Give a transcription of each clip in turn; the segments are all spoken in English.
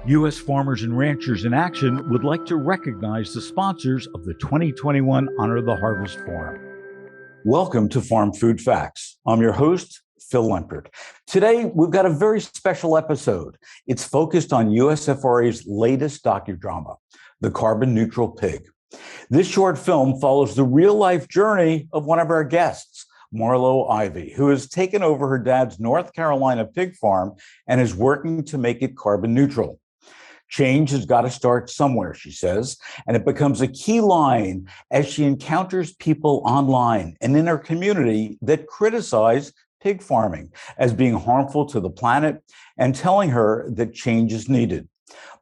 U.S. Farmers and Ranchers in Action would like to recognize the sponsors of the 2021 Honor the Harvest Forum. Welcome to Farm Food Facts. I'm your host, Phil Lempert. Today, we've got a very special episode. It's focused on USFRA's latest docudrama, The Carbon Neutral Pig. This short film follows the real-life journey of one of our guests, Marlo Ivey, who has taken over her dad's North Carolina pig farm and is working to make it carbon neutral. Change has got to start somewhere, she says, and it becomes a key line as she encounters people online and in her community that criticize pig farming as being harmful to the planet and telling her that change is needed.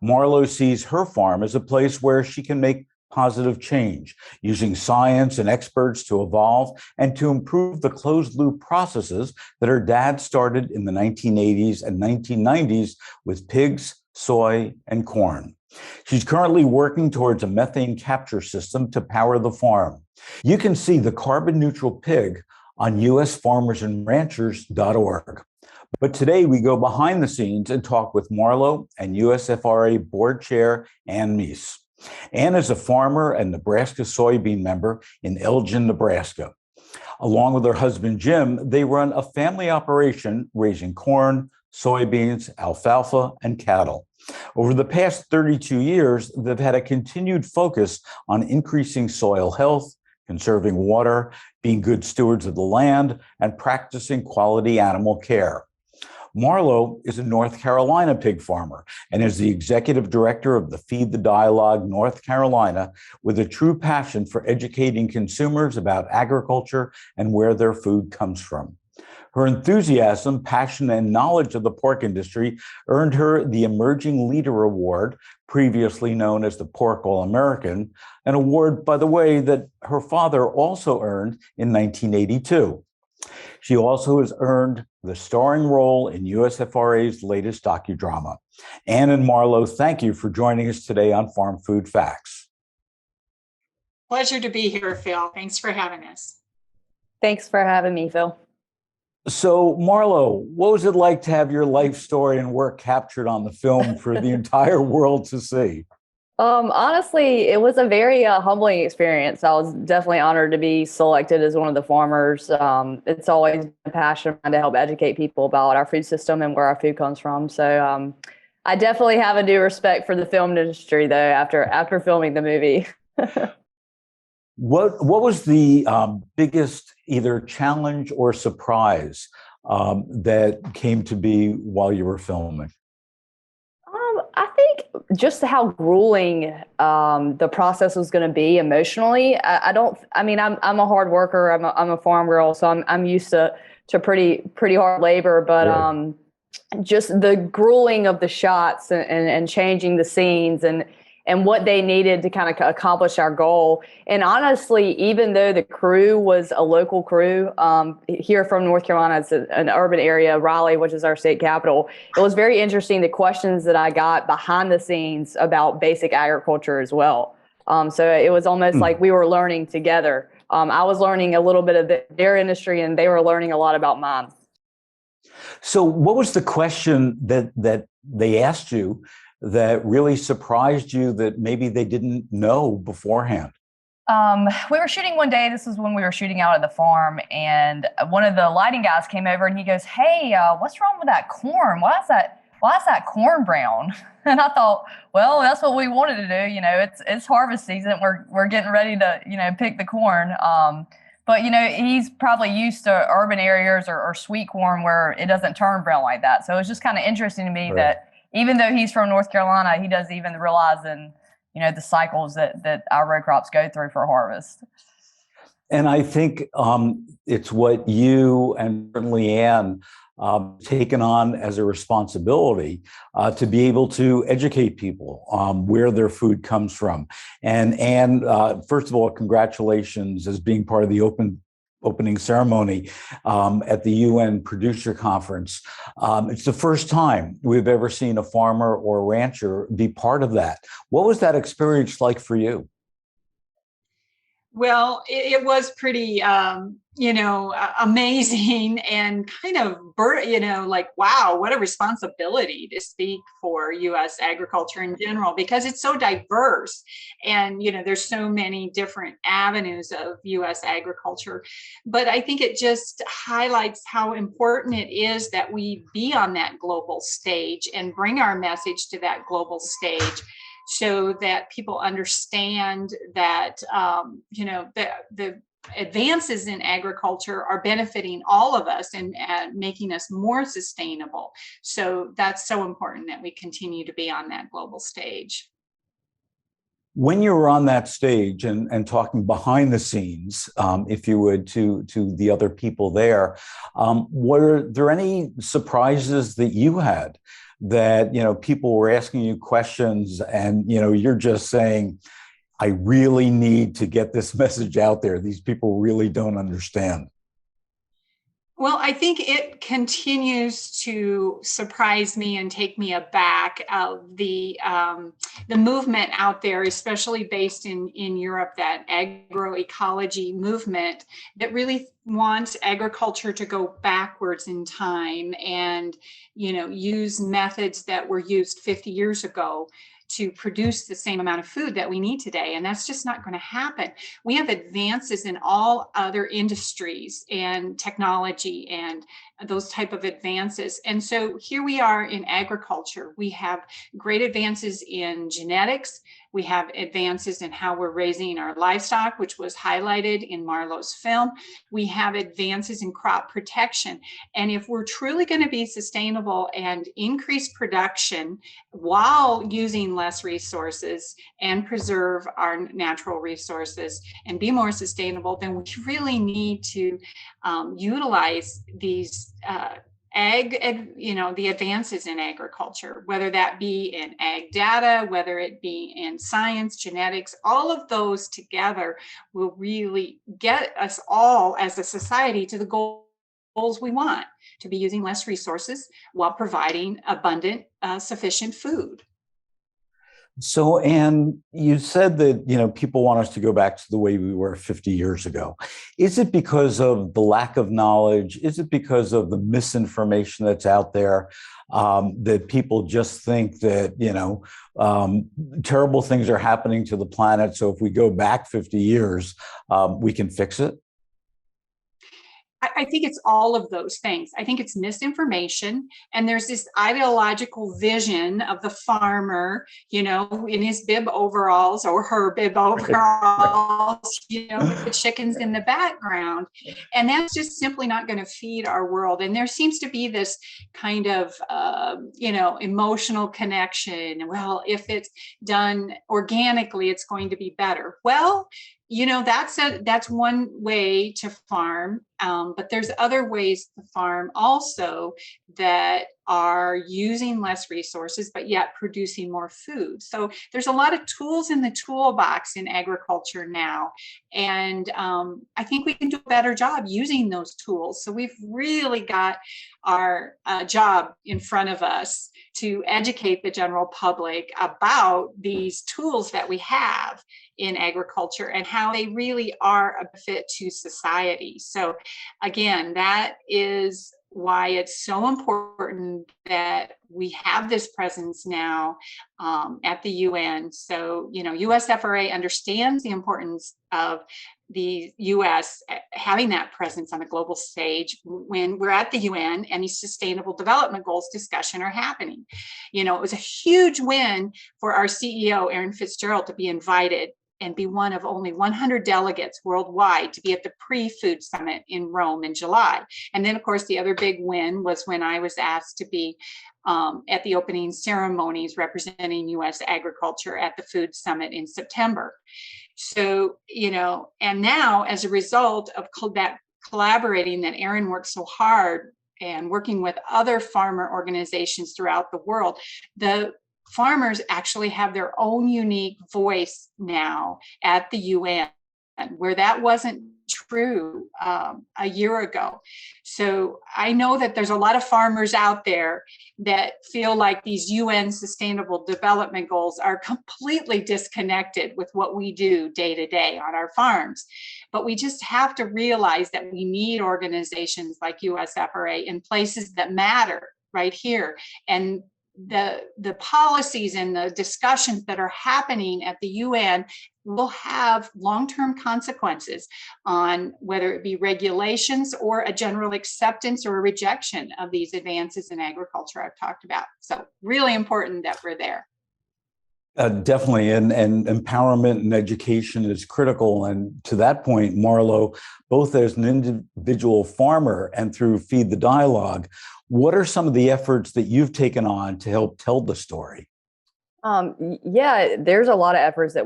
Marlo sees her farm as a place where she can make positive change, using science and experts to evolve and to improve the closed-loop processes that her dad started in the 1980s and 1990s with pigs, soy, and corn. She's currently working towards a methane capture system to power the farm. You can see the carbon neutral pig on usfarmersandranchers.org. But today we go behind the scenes and talk with Marlo and USFRA Board Chair Ann Mies. Ann is a farmer and Nebraska Soybean member in Elgin, Nebraska. Along with her husband, Jim, they run a family operation raising corn, soybeans, alfalfa, and cattle. Over the past 32 years, they've had a continued focus on increasing soil health, conserving water, being good stewards of the land, and practicing quality animal care. Marlo is a North Carolina pig farmer and is the executive director of the Feed the Dialogue North Carolina, with a true passion for educating consumers about agriculture and where their food comes from. Her enthusiasm, passion, and knowledge of the pork industry earned her the Emerging Leader Award, previously known as the Pork All-American, an award, by the way, that her father also earned in 1982. She also has earned the starring role in USFRA's latest docudrama. Ann and Marlo, thank you for joining us today on Farm Food Facts. Pleasure to be here, Phil. Thanks for having us. Thanks for having me, Phil. So, Marlo, what was it like to have your life story and work captured on the film for the entire world to see? Honestly, it was a very humbling experience. I was definitely honored to be selected as one of the farmers. It's always a passion of mine to help educate people about our food system and where our food comes from. So I definitely have a due respect for the film industry, though, after filming the movie. What was the biggest either challenge or surprise that came to be while you were filming? I think just how grueling the process was going to be emotionally. I'm a hard worker. I'm a farm girl, so I'm used to pretty hard labor. But right. Just the grueling of the shots and changing the scenes and what they needed to kind of accomplish our goal. And honestly, even though the crew was a local crew here from North Carolina, it's an urban area, Raleigh, which is our state capital, it was very interesting, the questions that I got behind the scenes about basic agriculture as well. So it was almost like we were learning together. I was learning a little bit of their industry, and they were learning a lot about mine. So what was the question that they asked you that really surprised you that maybe they didn't know beforehand? We were shooting one day. This was when we were shooting out at the farm, and one of the lighting guys came over and he goes, "Hey, what's wrong with that corn? Why is that corn brown?" And I thought, well, that's what we wanted to do. You know, it's harvest season. We're getting ready to, pick the corn. But, he's probably used to urban areas or sweet corn where it doesn't turn brown like that. So it's just kind of interesting to me that even though he's from North Carolina, he doesn't even realize the cycles that our row crops go through for harvest. And I think it's what you and certainly Ann taken on as a responsibility to be able to educate people where their food comes from. And Ann, first of all, congratulations as being part of the opening ceremony at the UN Producer Conference. It's the first time we've ever seen a farmer or a rancher be part of that. What was that experience like for you? Well, it was pretty, amazing and kind of, like, wow, what a responsibility to speak for U.S. agriculture in general, because it's so diverse. And, there's so many different avenues of U.S. agriculture. But I think it just highlights how important it is that we be on that global stage and bring our message to that global stage, so that people understand that the advances in agriculture are benefiting all of us and making us more sustainable. So that's so important that we continue to be on that global stage. When you were on that stage and talking behind the scenes, if you would, to the other people there, were there any surprises that you had that, people were asking you questions and, you're just saying, I really need to get this message out there. These people really don't understand. Well, I think it continues to surprise me and take me aback of the movement out there, especially based in Europe, that agroecology movement that really wants agriculture to go backwards in time and use methods that were used 50 years ago to produce the same amount of food that we need today. And that's just not going to happen. We have advances in all other industries and technology and those type of advances. And so here we are in agriculture. We have great advances in genetics. We have advances in how we're raising our livestock, which was highlighted in Marlowe's film. We have advances in crop protection. And if we're truly going to be sustainable and increase production while using less resources and preserve our natural resources and be more sustainable, then we really need to utilize these the advances in agriculture, whether that be in ag data, whether it be in science, genetics, all of those together will really get us all as a society to the goals we want, to be using less resources while providing abundant, sufficient food. So, Ann, you said that, people want us to go back to the way we were 50 years ago. Is it because of the lack of knowledge? Is it because of the misinformation that's out there, that people just think that, terrible things are happening to the planet? So if we go back 50 years, we can fix it? I think it's all of those things. I think it's misinformation. And there's this ideological vision of the farmer, in his bib overalls or her bib overalls, with the chickens in the background. And that's just simply not going to feed our world. And there seems to be this kind of, emotional connection. Well, if it's done organically, it's going to be better. Well, that's one way to farm, but there's other ways to farm also that are using less resources, but yet producing more food. So there's a lot of tools in the toolbox in agriculture now. And I think we can do a better job using those tools. So we've really got our job in front of us to educate the general public about these tools that we have in agriculture and how they really are a benefit to society. So again, that is why it's so important that we have this presence now at the UN. So, USFRA understands the importance of the US having that presence on a global stage when we're at the UN and these sustainable development goals discussion are happening. It was a huge win for our CEO, Aaron Fitzgerald, to be invited and be one of only 100 delegates worldwide to be at the pre-food summit in Rome in July. And then, of course, the other big win was when I was asked to be at the opening ceremonies representing U.S. agriculture at the food summit in September. So, and now as a result of that collaborating that Aaron worked so hard and working with other farmer organizations throughout the world, the farmers actually have their own unique voice now at the UN, where that wasn't true a year ago. So I know that there's a lot of farmers out there that feel like these UN Sustainable Development Goals are completely disconnected with what we do day to day on our farms. But we just have to realize that we need organizations like USFRA in places that matter right here. And the policies and the discussions that are happening at the UN will have long-term consequences on whether it be regulations or a general acceptance or a rejection of these advances in agriculture I've talked about. So really important that we're there. Definitely, and empowerment and education is critical. And to that point, Marlo, both as an individual farmer and through Feed the Dialogue, what are some of the efforts that you've taken on to help tell the story? Yeah, there's a lot of efforts that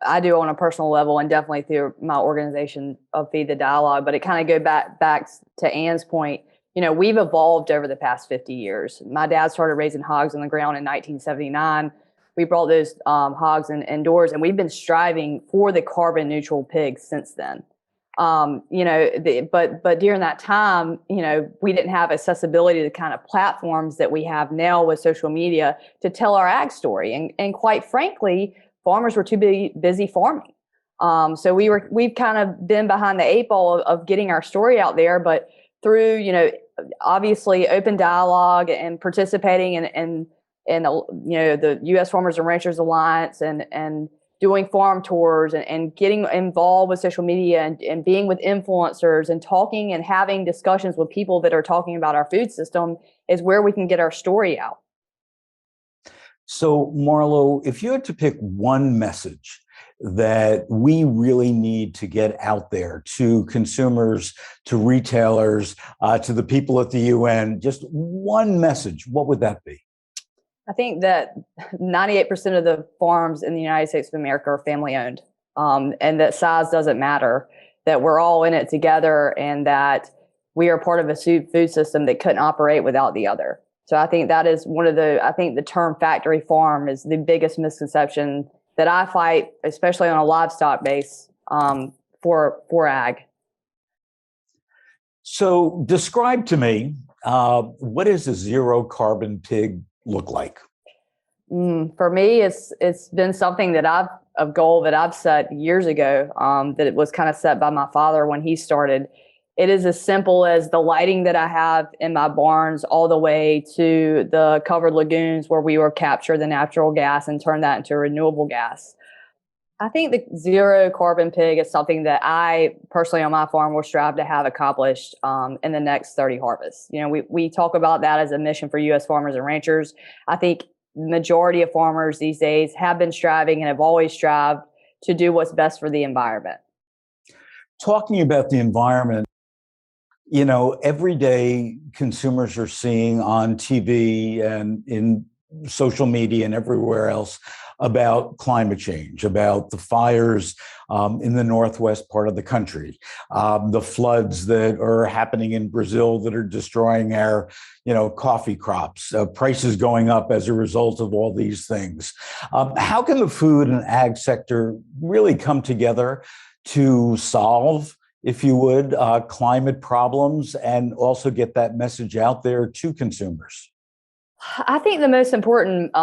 I do on a personal level, and definitely through my organization of Feed the Dialogue. But it kind of goes back to Ann's point. You know, we've evolved over the past 50 years. My dad started raising hogs on the ground in 1979. We brought those hogs indoors, and we've been striving for the carbon neutral pigs since then. But during that time, we didn't have accessibility to the kind of platforms that we have now with social media to tell our ag story. And quite frankly, farmers were too busy farming. So we've kind of been behind the eight ball of getting our story out there, but through, obviously open dialogue and participating in the U.S. Farmers and Ranchers Alliance and doing farm tours and getting involved with social media and being with influencers and talking and having discussions with people that are talking about our food system is where we can get our story out. So, Marlo, if you had to pick one message that we really need to get out there to consumers, to retailers, to the people at the UN, just one message, what would that be? I think that 98% of the farms in the United States of America are family owned, and that size doesn't matter, that we're all in it together, and that we are part of a food system that couldn't operate without the other. So I think that is I think the term factory farm is the biggest misconception that I fight, especially on a livestock base, for ag. So describe to me, what does a zero carbon pig look like? For me, it's been something that a goal that I've set years ago, that it was kind of set by my father when he started. It is as simple as the lighting that I have in my barns all the way to the covered lagoons where we will capture the natural gas and turn that into renewable gas. I think the zero carbon pig is something that I personally on my farm will strive to have accomplished in the next 30 harvests. We talk about that as a mission for U.S. farmers and ranchers. I think the majority of farmers these days have been striving and have always strived to do what's best for the environment. Talking about the environment, every day consumers are seeing on TV and in social media and everywhere else about climate change, about the fires in the northwest part of the country, the floods that are happening in Brazil that are destroying our, coffee crops, prices going up as a result of all these things. How can the food and ag sector really come together to solve, if you would, climate problems and also get that message out there to consumers? I think the most important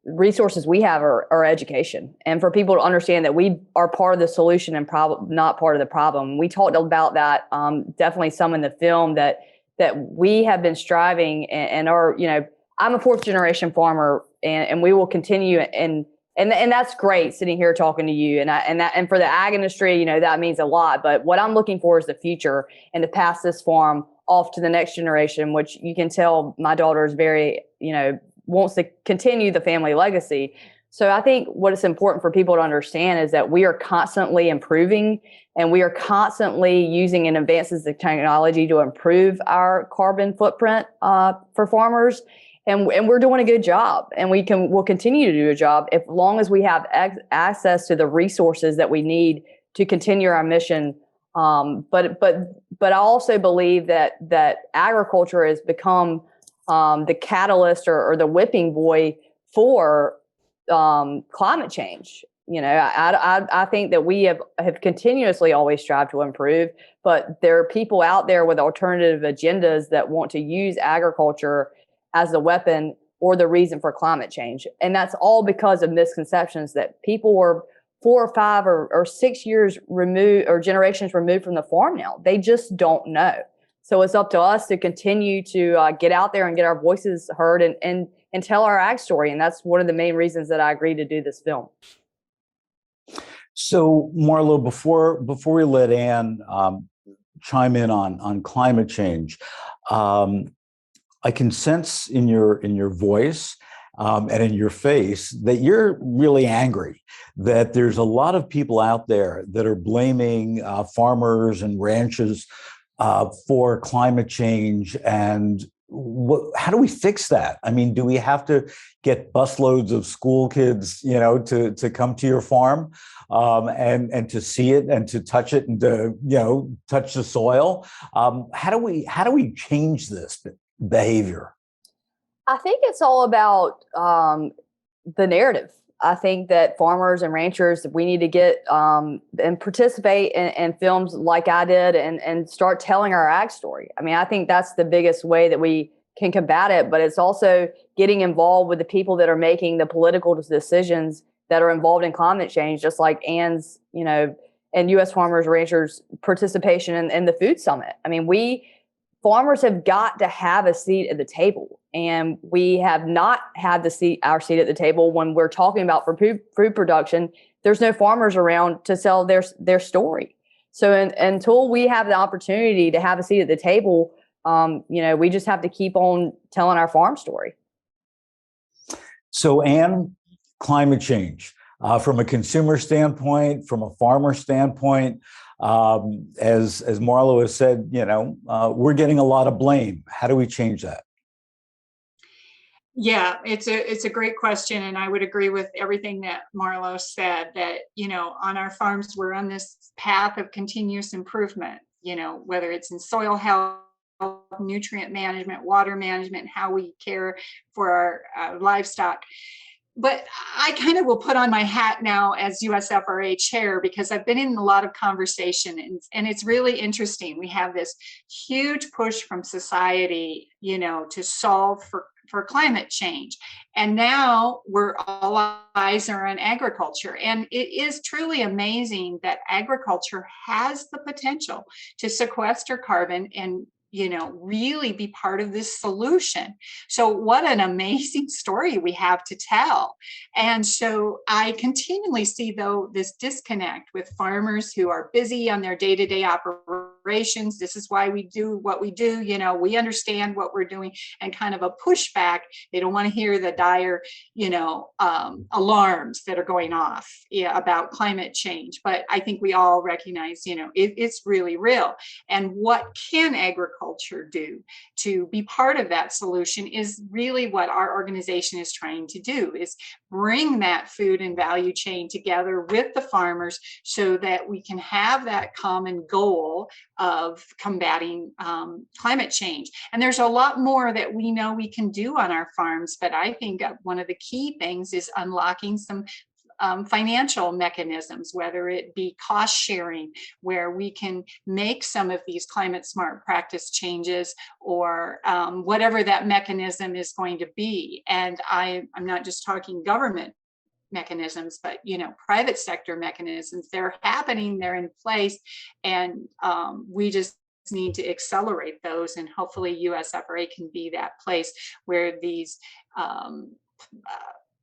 resources we have are education, and for people to understand that we are part of the solution and not part of the problem. We talked about that definitely some in the film that we have been striving and are, I'm a fourth generation farmer and we will continue and that's great sitting here talking to you and for the ag industry, that means a lot. But what I'm looking for is the future and to pass this farm off to the next generation, which you can tell my daughter is very, wants to continue the family legacy. So I think what is important for people to understand is that we are constantly improving and we are constantly using and advances of technology to improve our carbon footprint for farmers. And we're doing a good job, and we'll continue to do a job as long as we have access to the resources that we need to continue our mission. But I also believe that agriculture has become the catalyst or the whipping boy for climate change. I think that we have continuously always strived to improve, but there are people out there with alternative agendas that want to use agriculture as a weapon or the reason for climate change. And that's all because of misconceptions that people were 4 or 5 or 6 years removed or generations removed from the farm now. They just don't know. So it's up to us to continue to get out there and get our voices heard and tell our ag story. And that's one of the main reasons that I agreed to do this film. So, Marlo, before we let Ann chime in on climate change, I can sense in your voice and in your face that you're really angry, that there's a lot of people out there that are blaming farmers and ranchers for climate change. And how do we fix that? I mean, do we have to get busloads of school kids, to come to your farm and to see it and to touch it and to, touch the soil? How do we change this behavior? I think it's all about the narrative. I think that farmers and ranchers, we need to get and participate in films like I did and start telling our ag story. I mean, I think that's the biggest way that we can combat it, but it's also getting involved with the people that are making the political decisions that are involved in climate change, just like Ann's, and U.S. Farmers Ranchers participation in the food summit. I mean, farmers have got to have a seat at the table, and we have not had our seat at the table when we're talking about for food production. There's no farmers around to sell their story. So until we have the opportunity to have a seat at the table, we just have to keep on telling our farm story. So, Ann, climate change from a consumer standpoint, from a farmer standpoint. As Marlo has said, we're getting a lot of blame. How do we change that? Yeah, it's a great question. And I would agree with everything that Marlo said, that, on our farms, we're on this path of continuous improvement, whether it's in soil health, nutrient management, water management, how we care for our livestock. But I kind of will put on my hat now as USFRA chair, because I've been in a lot of conversation and it's really interesting. We have this huge push from society, to solve for climate change. And now all eyes are on agriculture. And it is truly amazing that agriculture has the potential to sequester carbon and really be part of this solution. So what an amazing story we have to tell. And so I continually see, though, this disconnect with farmers who are busy on their day-to-day operations. This is why we do what we do. We understand what we're doing, and kind of a pushback. They don't want to hear the dire, alarms that are going off about climate change. But I think we all recognize, it's really real. And what can agriculture do to be part of that solution is really what our organization is trying to do, is bring that food and value chain together with the farmers so that we can have that common goal of combating climate change. And there's a lot more that we know we can do on our farms, but I think one of the key things is unlocking some financial mechanisms, whether it be cost sharing, where we can make some of these climate smart practice changes, or whatever that mechanism is going to be. And I'm not just talking government mechanisms, but private sector mechanisms. They're happening, they're in place, and we just need to accelerate those. And hopefully USFRA can be that place where these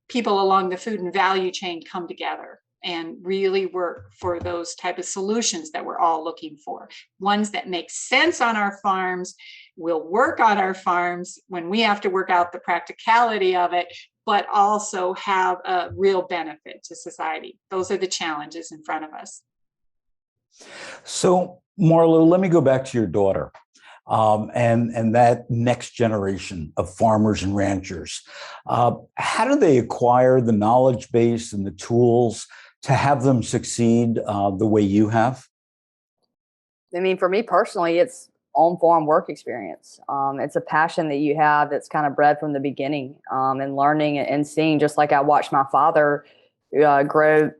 people along the food and value chain come together and really work for those type of solutions that we're all looking for. Ones that make sense on our farms, will work on our farms when we have to work out the practicality of it, but also have a real benefit to society. Those are the challenges in front of us. So, Marlo, let me go back to your daughter. And that next generation of farmers and ranchers. How do they acquire the knowledge base and the tools to have them succeed the way you have? I mean, for me personally, it's on-farm work experience. It's a passion that you have that's kind of bred from the beginning, and learning and seeing, just like I watched my father grow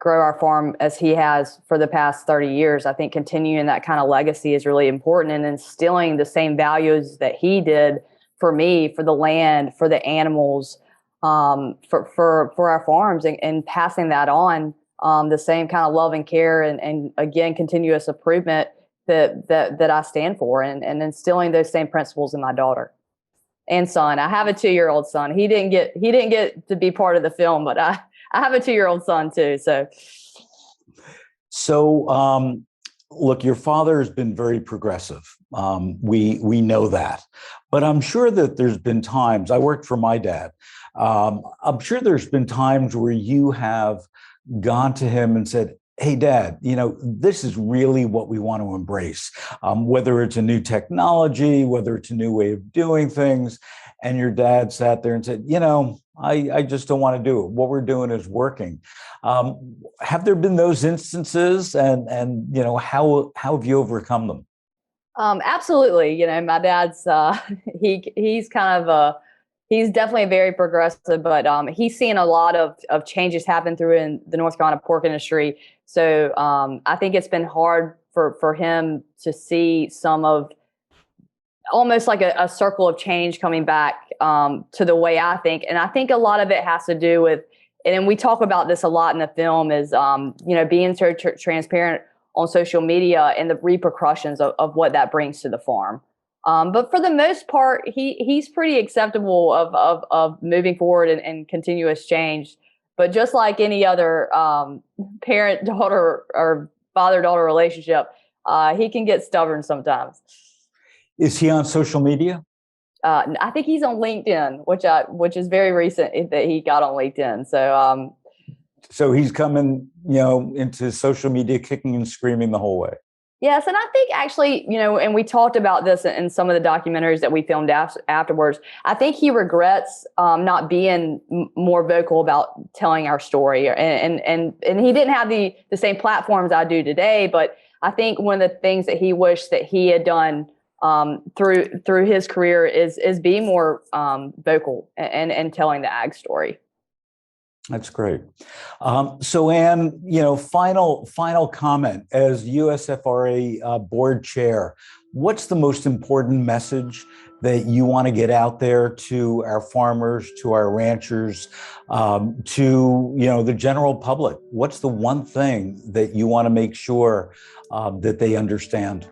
our farm as he has for the past 30 years. I think continuing that kind of legacy is really important, and instilling the same values that he did for me, for the land, for the animals, for our farms, and passing that on, the same kind of love and care, and again, continuous improvement that I stand for, and instilling those same principles in my daughter and son. I have a 2-year-old son. He didn't get to be part of the film, but I have a 2-year-old son too. So, look, your father has been very progressive. We know that, but I'm sure that there's been times. I worked for my dad. I'm sure there's been times where you have gone to him and said, "Hey, Dad, this is really what we want to embrace, whether it's a new technology, whether it's a new way of doing things." And your dad sat there and said, I just don't want to do it. What we're doing is working. Have there been those instances, and how have you overcome them? Absolutely. My dad's, he's kind of he's definitely very progressive, but he's seen a lot of changes happen through in the North Carolina pork industry. So I think it's been hard for him to see some of almost like a circle of change coming back to the way I think. And I think a lot of it has to do with, and we talk about this a lot in the film, is, being so transparent on social media and the repercussions of what that brings to the farm. But for the most part, he's pretty acceptable of moving forward and continuous change. But just like any other parent-daughter or father-daughter relationship, he can get stubborn sometimes. Is he on social media? I think he's on LinkedIn, which is very recent that he got on LinkedIn. So he's coming, into social media kicking and screaming the whole way. Yes, and I think actually, and we talked about this in some of the documentaries that we filmed afterwards. I think he regrets not being more vocal about telling our story, and he didn't have the same platforms I do today. But I think one of the things that he wished that he had done through his career is being more vocal and telling the ag story. That's great. So, Ann, final comment as USFRA board chair. What's the most important message that you want to get out there to our farmers, to our ranchers, to the general public? What's the one thing that you want to make sure that they understand?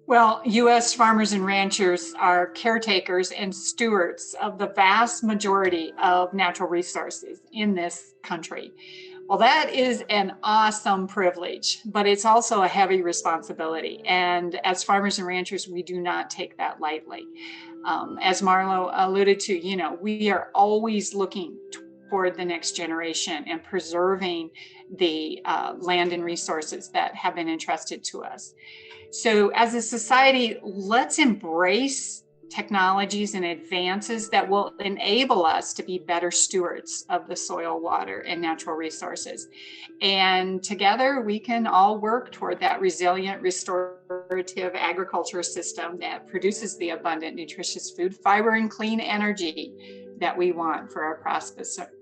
Well, U.S. farmers and ranchers are caretakers and stewards of the vast majority of natural resources in this country. Well, that is an awesome privilege, but it's also a heavy responsibility. And as farmers and ranchers, we do not take that lightly. As Marlo alluded to, we are always looking toward the next generation and preserving the land and resources that have been entrusted to us. So as a society, let's embrace technologies and advances that will enable us to be better stewards of the soil, water, and natural resources. And together we can all work toward that resilient, restorative agriculture system that produces the abundant, nutritious food, fiber, and clean energy that we want for our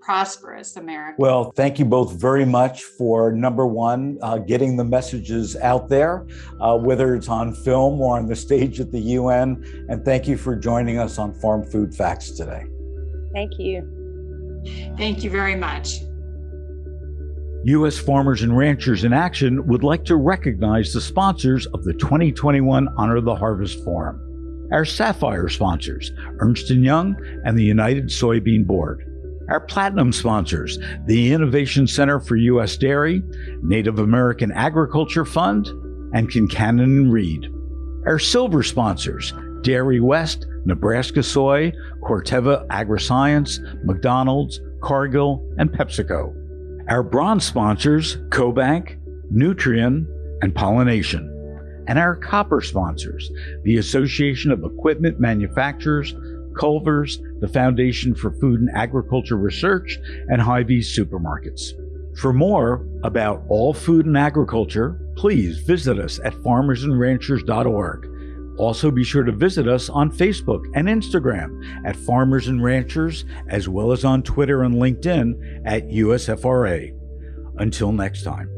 prosperous America. Well, thank you both very much for, number one, getting the messages out there, whether it's on film or on the stage at the UN. And thank you for joining us on Farm Food Facts today. Thank you. Thank you very much. U.S. Farmers and Ranchers in Action would like to recognize the sponsors of the 2021 Honor the Harvest Forum. Our Sapphire sponsors, Ernst & Young and the United Soybean Board. Our Platinum sponsors, the Innovation Center for U.S. Dairy, Native American Agriculture Fund, and Kincannon & Reed. Our Silver sponsors, Dairy West, Nebraska Soy, Corteva Agriscience, McDonald's, Cargill, and PepsiCo. Our Bronze sponsors, CoBank, Nutrien, and Pollination. And our Copper sponsors, the Association of Equipment Manufacturers, Culver's, the Foundation for Food and Agriculture Research, and Ivey Supermarkets. For more about all food and agriculture, please visit us at farmersandranchers.org. Also, be sure to visit us on Facebook and Instagram at Farmers and Ranchers, as well as on Twitter and LinkedIn at USFRA. Until next time.